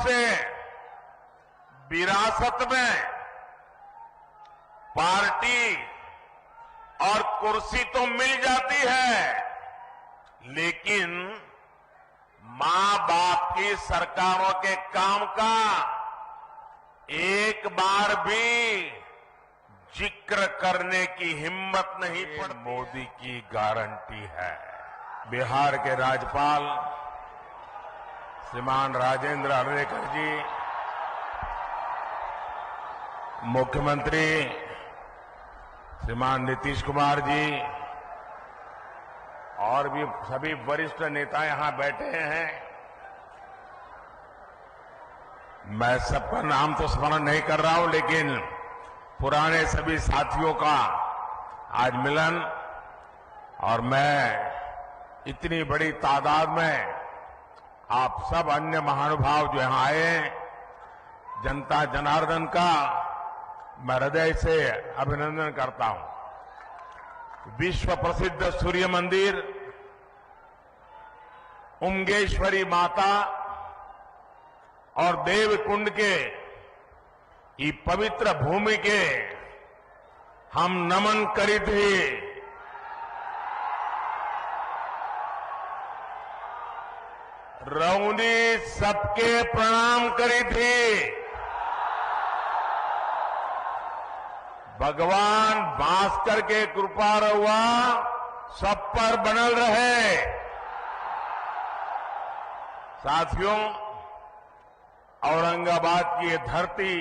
से विरासत में पार्टी और कुर्सी तो मिल जाती है, लेकिन मां बाप की सरकारों के काम का एक बार भी जिक्र करने की हिम्मत नहीं पड़ती। मोदी की गारंटी है। बिहार के राज्यपाल श्रीमान राजेंद्र अर्लेकर जी, मुख्यमंत्री श्रीमान नीतीश कुमार जी और भी सभी वरिष्ठ नेता यहां बैठे हैं। मैं सबका नाम तो स्मरण नहीं कर रहा हूं, लेकिन पुराने सभी साथियों का आज मिलन, और मैं इतनी बड़ी तादाद में आप सब अन्य महानुभाव जो यहां आए, जनता जनार्दन का मैं हृदय से अभिनंदन करता हूं। विश्व प्रसिद्ध सूर्य मंदिर, उमगेश्वरी माता और देवकुंड के ये पवित्र भूमि के हम नमन करी थी। रौनी सबके प्रणाम करी थी। भगवान भास्कर के कृपा रहुआ सब पर बनल रहे। साथियों, औरंगाबाद की ये धरती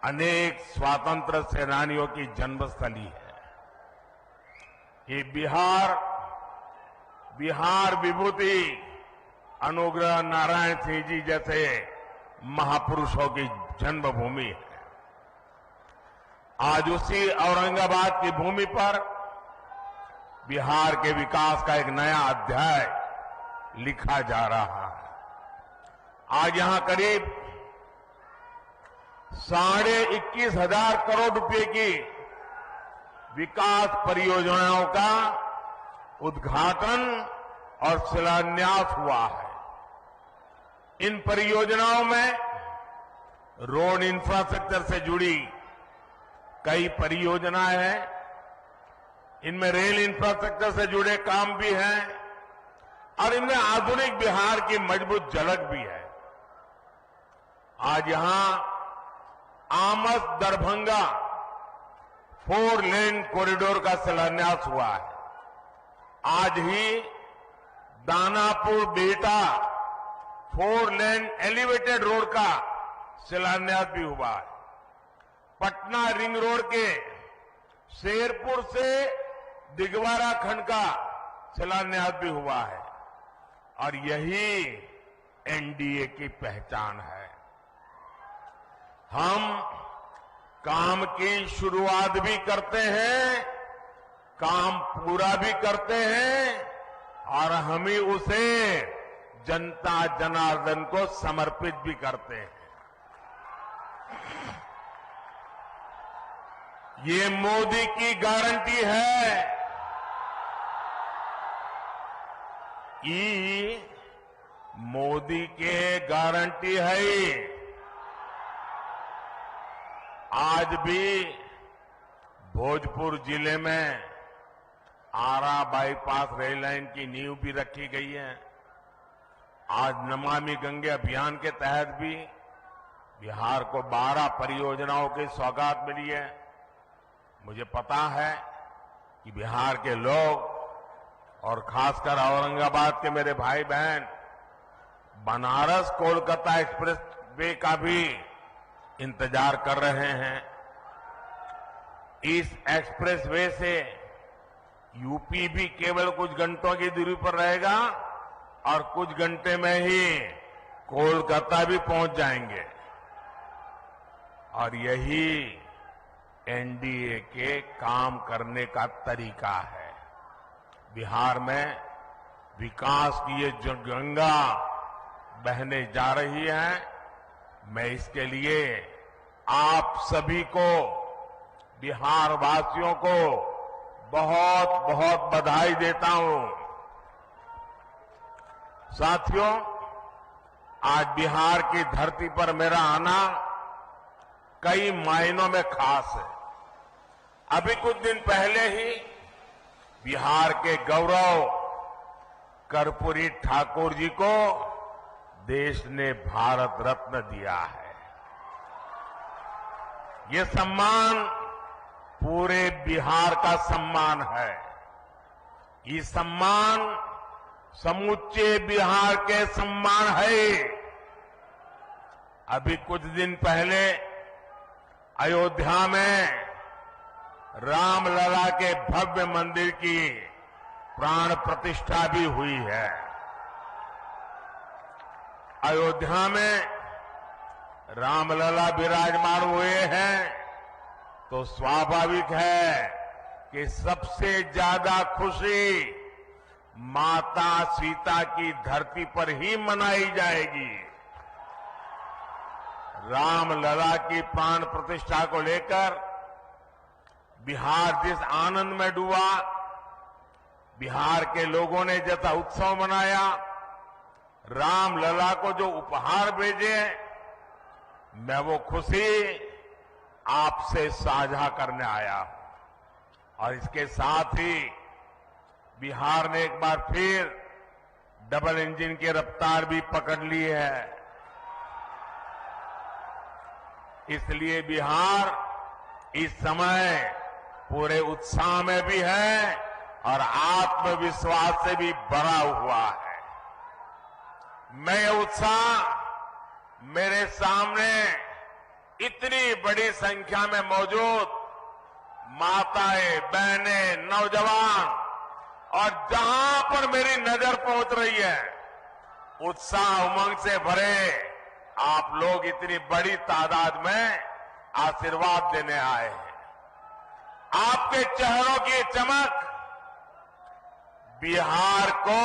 अनेक स्वातंत्र सेनानियों की जन्मस्थली है। ये बिहार विभूति अनुग्रह नारायण सिंह जी जैसे महापुरुषों की जन्मभूमि है। आज उसी औरंगाबाद की भूमि पर बिहार के विकास का एक नया अध्याय लिखा जा रहा है। आज यहां करीब 21,500 करोड़ रुपए की विकास परियोजनाओं का उद्घाटन और शिलान्यास हुआ है। इन परियोजनाओं में रोड इंफ्रास्ट्रक्चर से जुड़ी कई परियोजनाएं हैं। इनमें रेल इंफ्रास्ट्रक्चर से जुड़े काम भी हैं और इनमें आधुनिक बिहार की मजबूत झलक भी है। आज यहां आमस दरभंगा 4 लेन कॉरिडोर का शिलान्यास हुआ है। आज ही Danapur Bihta 4 lane elevated road का शिलान्यास भी हुआ है। पटना रिंग रोड के शेरपुर से दिगवारा खंड का शिलान्यास भी हुआ है। और यही एनडीए की पहचान है। हम काम की शुरुआत भी करते हैं, काम पूरा भी करते हैं और हम ही उसे जनता जनार्दन को समर्पित भी करते हैं। ये मोदी की गारंटी है। ये मोदी के गारंटी है। आज भी भोजपुर जिले में आरा बाईपास रेल लाइन की नींव भी रखी गई है। आज नमामि गंगे अभियान के तहत भी बिहार को 12 परियोजनाओं की सौगात मिली है। मुझे पता है कि बिहार के लोग और खासकर औरंगाबाद के मेरे भाई बहन बनारस कोलकाता एक्सप्रेस वे का भी इंतजार कर रहे हैं। इस एक्सप्रेस वे से यूपी भी केवल कुछ घंटों की दूरी पर रहेगा और कुछ घंटे में ही कोलकाता भी पहुंच जाएंगे। और यही एनडीए के काम करने का तरीका है। बिहार में विकास की ये जो गंगा बहने जा रही है, मैं इसके लिए आप सभी को, बिहार वासियों को बहुत बहुत बधाई देता हूं। साथियों, आज बिहार की धरती पर मेरा आना कई मायनों में खास है। अभी कुछ दिन पहले ही बिहार के गौरव कर्पूरी ठाकुर जी को देश ने भारत रत्न दिया है। ये सम्मान पूरे बिहार का सम्मान है। ये सम्मान समूचे बिहार के सम्मान है। अभी कुछ दिन पहले अयोध्या में रामलला के भव्य मंदिर की प्राण प्रतिष्ठा भी हुई है। अयोध्या में रामलला विराजमान हुए हैं तो स्वाभाविक है कि सबसे ज्यादा खुशी माता सीता की धरती पर ही मनाई जाएगी। रामलला की प्राण प्रतिष्ठा को लेकर बिहार जिस आनंद में डूबा, बिहार के लोगों ने जैसा उत्सव मनाया, रामलला को जो उपहार भेजे, मैं वो खुशी आपसे साझा करने आया हूं। और इसके साथ ही बिहार ने एक बार फिर डबल इंजन की रफ्तार भी पकड़ ली है। इसलिए बिहार इस समय पूरे उत्साह में भी है और आत्मविश्वास से भी भरा हुआ है। मैं ये उत्साह मेरे सामने इतनी बड़ी संख्या में मौजूद माताएं, बहनें, नौजवान और जहां पर मेरी नजर पहुंच रही है, उत्साह उमंग से भरे आप लोग इतनी बड़ी तादाद में आशीर्वाद देने आए हैं। आपके चेहरों की चमक बिहार को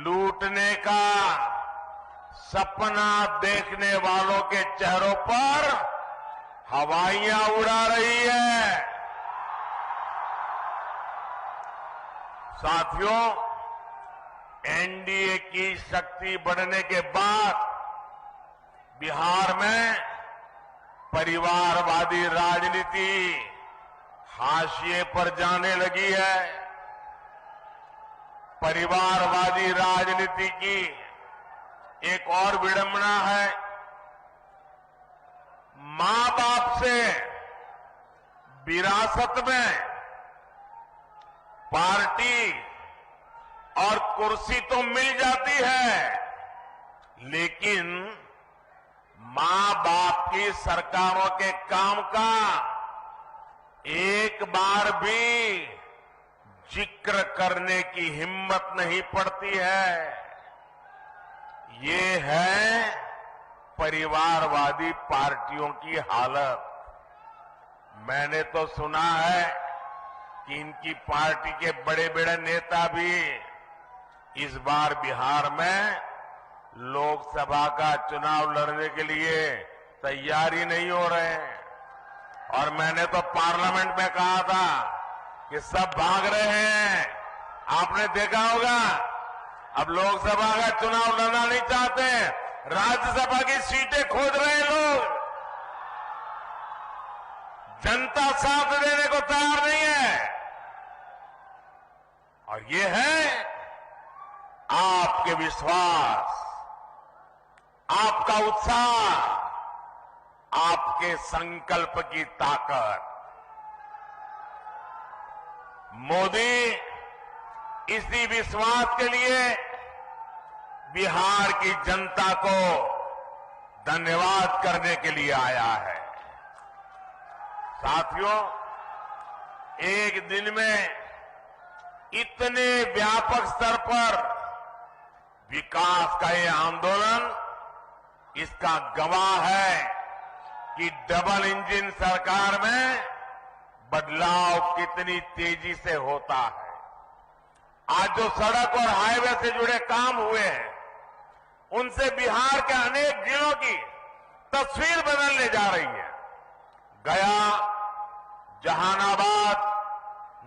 लूटने का सपना देखने वालों के चेहरों पर हवाइयां उड़ा रही है। साथियों, एनडीए की शक्ति बढ़ने के बाद बिहार में परिवारवादी राजनीति हाशिए पर जाने लगी है। परिवारवादी राजनीति की एक और विडंबना है, मां बाप से विरासत में पार्टी और कुर्सी तो मिल जाती है, लेकिन मां बाप की सरकारों के काम का एक बार भी जिक्र करने की हिम्मत नहीं पड़ती है। ये है परिवारवादी पार्टियों की हालत। मैंने तो सुना है कि इनकी पार्टी के बड़े बड़े नेता भी इस बार बिहार में लोकसभा का चुनाव लड़ने के लिए तैयारी नहीं हो रहे हैं। और मैंने तो पार्लियामेंट में कहा था कि सब भाग रहे हैं। आपने देखा होगा, अब लोकसभा का चुनाव लड़ना नहीं चाहते, राज्यसभा की सीटें खोज रहे हैं लोग। जनता साथ देने को तैयार नहीं है। और ये है आपके विश्वास, आपका उत्साह, आपके संकल्प की ताकत। मोदी इसी विश्वास के लिए बिहार की जनता को धन्यवाद करने के लिए आया है। साथियों, एक दिन में इतने व्यापक स्तर पर विकास का ये आंदोलन इसका गवाह है कि डबल इंजन सरकार में बदलाव कितनी तेजी से होता है। आज जो सड़क और हाईवे से जुड़े काम हुए हैं, उनसे बिहार के अनेक जिलों की तस्वीर बदलने जा रही है। गया, जहानाबाद,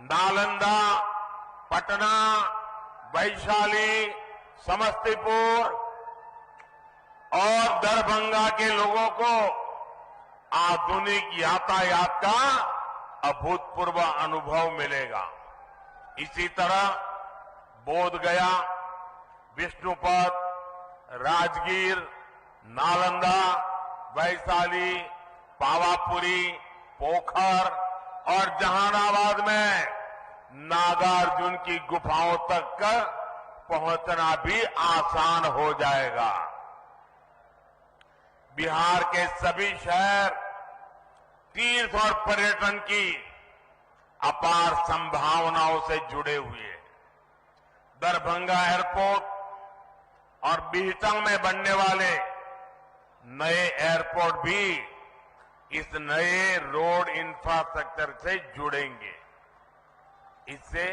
नालंदा, पटना, वैशाली, समस्तीपुर, और दरभंगा के लोगों को आधुनिक यातायात का अभूतपूर्व अनुभव मिलेगा। इसी तरह बोधगया, विष्णुपद, राजगीर, नालंदा, वैशाली, पावापुरी, पोखर और जहानाबाद में नागार्जुन की गुफाओं तक पहुंचना भी आसान हो जाएगा। बिहार के सभी शहर तीर्थ और पर्यटन की अपार संभावनाओं से जुड़े हुए हैं। दरभंगा एयरपोर्ट और बिहटा में बनने वाले नए एयरपोर्ट भी इस नए रोड इंफ्रास्ट्रक्चर से जुड़ेंगे। इससे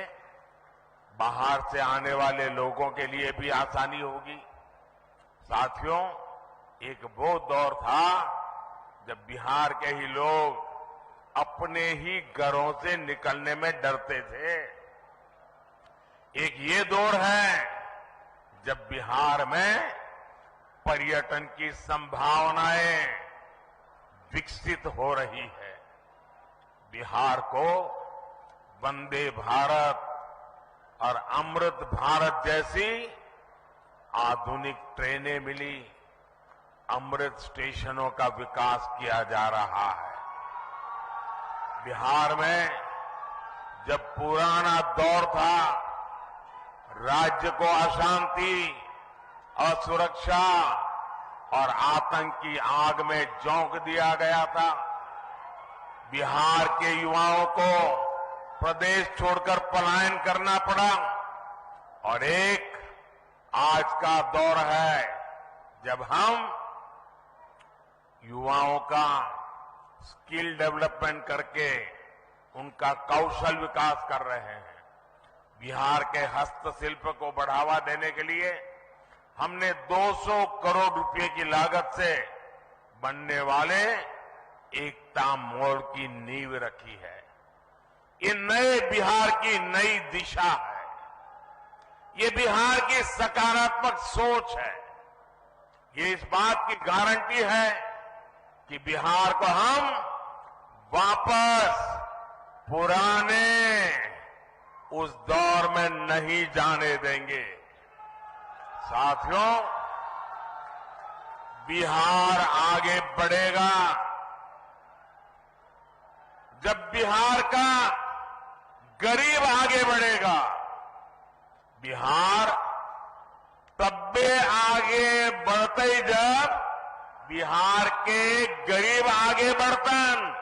बाहर से आने वाले लोगों के लिए भी आसानी होगी। साथियों, एक वो दौर था जब बिहार के ही लोग अपने ही घरों से निकलने में डरते थे। एक ये दौर है जब बिहार में पर्यटन की संभावनाएं विकसित हो रही है। बिहार को वंदे भारत और अमृत भारत जैसी आधुनिक ट्रेनें मिली। अमृत स्टेशनों का विकास किया जा रहा है। बिहार में जब पुराना दौर था, राज्य को अशांति, असुरक्षा और आतंक की आग में झोंक दिया गया था। बिहार के युवाओं को प्रदेश छोड़कर पलायन करना पड़ा और एक आज का दौर है जब हम युवाओं का स्किल डेवलपमेंट करके उनका कौशल विकास कर रहे हैं। बिहार के हस्तशिल्प को बढ़ावा देने के लिए हमने 200 करोड़ रुपए की लागत से बनने वाले एकता मॉल की नींव रखी है। ये नए बिहार की नई दिशा है। ये बिहार की सकारात्मक सोच है। ये इस बात की गारंटी है कि बिहार को हम वापस पुराने उस दौर में नहीं जाने देंगे। साथियों, बिहार आगे बढ़ेगा जब बिहार का गरीब आगे बढ़ेगा। बिहार तब्बे आगे बढ़ते जब बिहार के गरीब आगे बढ़तन।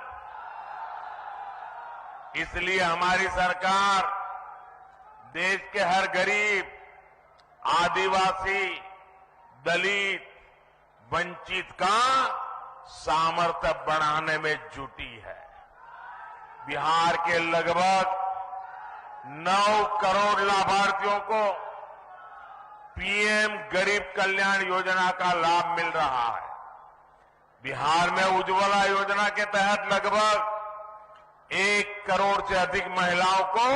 इसलिए हमारी सरकार देश के हर गरीब, आदिवासी, दलित, वंचित का सामर्थ्य बढ़ाने में जुटी है। बिहार के लगभग 9 करोड़ लाभार्थियों को पीएम गरीब कल्याण योजना का लाभ मिल रहा है। बिहार में उज्ज्वला योजना के तहत लगभग 1 करोड़ से अधिक महिलाओं को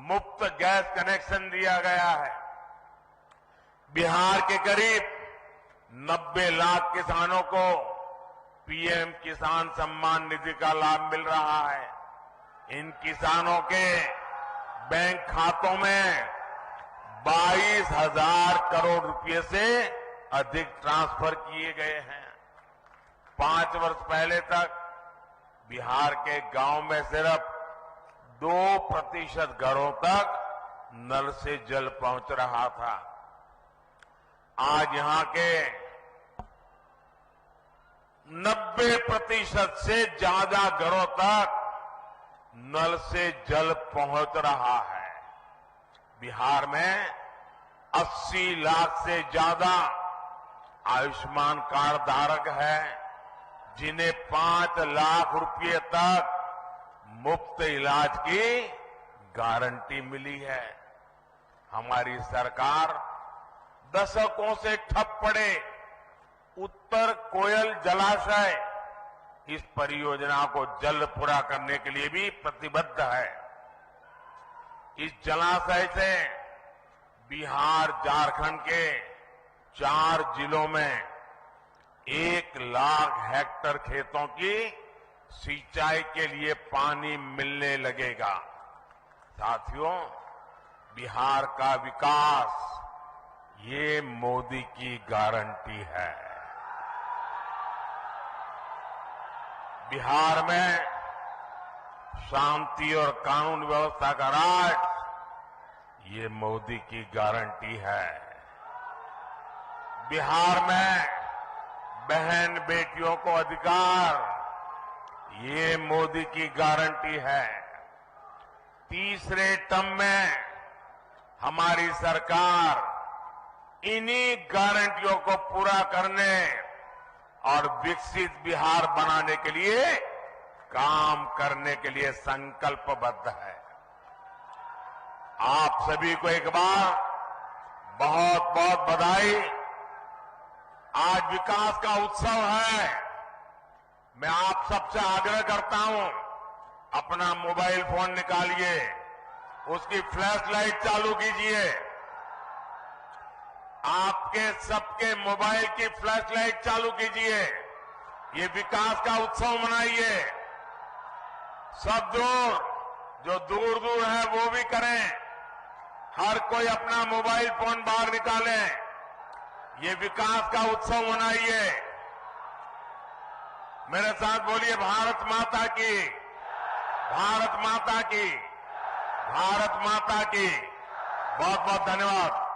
मुफ्त गैस कनेक्शन दिया गया है। बिहार के करीब 90 लाख किसानों को पीएम किसान सम्मान निधि का लाभ मिल रहा है। इन किसानों के बैंक खातों में 22,000 करोड़ रुपए से अधिक ट्रांसफर किए गए हैं। 5 वर्ष पहले तक बिहार के गांव में सिर्फ 2% घरों तक नल से जल पहुंच रहा था। आज यहां के 90% से ज्यादा घरों तक नल से जल पहुंच रहा है। बिहार में 80 लाख से ज्यादा आयुष्मान कार्ड धारक है, जिन्हें 5 लाख रुपए तक मुफ्त इलाज की गारंटी मिली है। हमारी सरकार दशकों से ठप पड़े उत्तर कोयल जलाशय, इस परियोजना को जल्द पूरा करने के लिए भी प्रतिबद्ध है। इस जलाशय से बिहार, झारखंड के 4 जिलों में 1,00,000 हेक्टेयर खेतों की सिंचाई के लिए पानी मिलने लगेगा। साथियों, बिहार का विकास ये मोदी की गारंटी है। बिहार में शांति और कानून व्यवस्था का राज ये मोदी की गारंटी है। बिहार में बहन बेटियों को अधिकार ये मोदी की गारंटी है। तीसरे टर्म में हमारी सरकार इन्हीं गारंटियों को पूरा करने और विकसित बिहार बनाने के लिए काम करने के लिए संकल्पबद्ध है। आप सभी को एक बार बहुत बहुत बधाई। आज विकास का उत्सव है। मैं आप सबसे आग्रह करता हूं, अपना मोबाइल फोन निकालिए, उसकी फ्लैश लाइट चालू कीजिए। आपके सबके मोबाइल की फ्लैश लाइट चालू कीजिए। ये विकास का उत्सव मनाइए। सब जो दूर दूर है वो भी करें। हर कोई अपना मोबाइल फोन बाहर निकालें। ये विकास का उत्सव मनाइए। मेरे साथ बोलिए, भारत माता की, भारत माता की, भारत माता की। बहुत बहुत धन्यवाद।